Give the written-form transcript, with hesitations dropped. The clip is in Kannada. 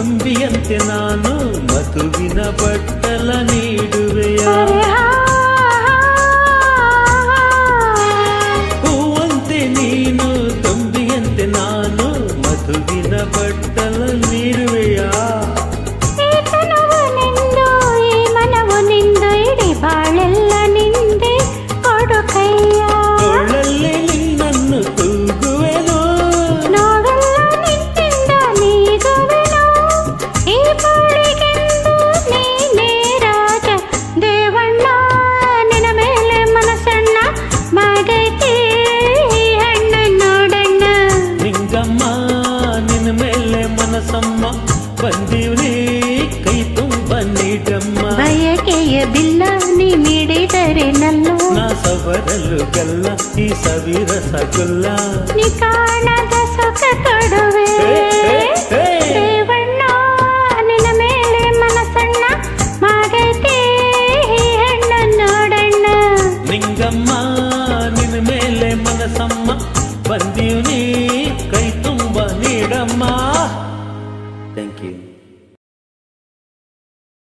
ತುಂಬಿಯಂತೆ ನಾನು ಮಧುವಿನ ಬಟ್ಟಲ ನೀಡುವೆಯ ಹೂವಂತೆ ನೀನು ತುಂಬಿಯಂತೆ ನಾನು ಮಧುವಿನ ಬಟ್ಟಲ ನೀಡುವೆಯ ಮನವು ನಿಂದು ಇಡೀ ಬಾಳೆಲ್ಲ ನಿಂದೆ ಕೊಡು ಕೈಯ ಕೊಳ್ಳಲ್ಲಿ ನಿನ್ನನ್ನು ತೂಗುವೆನು ನೋಡಲ್ಲ ನಿನ್ನಿಂದ ನೀಗುವೆನು ಈ ಬಾಳಿಗೆಂದು ನೀನೇ ರಾಜ ದೇವಣ್ಣ ನಿನ್ನ ಮೇಲೆ ಮನಸ್ಸಣ್ಣ ಮಾಗೈತಿ ಹಣ್ಣ ನೋಡಣ್ಣ ನಿಂಗಮ್ಮ ನಿನ್ನ ಮೇಲೆ ಮನಸ್ಸಮ್ಮ ಬಂದೀವ್ನಿ ಕೈ ತುಂಬ ನೀಡಮ್ಮ ಬಯಕೆಯ ಬಿಲ್ಲ ನೀ ನೀಡಿದರೆ ನಲ್ಲು ನಾ ಸವರಲು ಗಲ್ಲ ಈ ಸವಿರ ಸಗುಲ್ಲ ನೀ ಕಾಣದ ಸುಖ ಕೊಡುವೆ ದೇವಣ್ಣ ನಿನ್ನ ಮೇಲೆ ಮನಸ್ಸಣ್ಣ ಮಾಗೈತಿ ಹೆಣ್ಣ ನೋಡಣ್ಣ ನಿಂಗಮ್ಮ ನಿನ್ನ ಮೇಲೆ ಮನಸ್ಸಮ್ಮ ಬಂದೀವ್ನಿ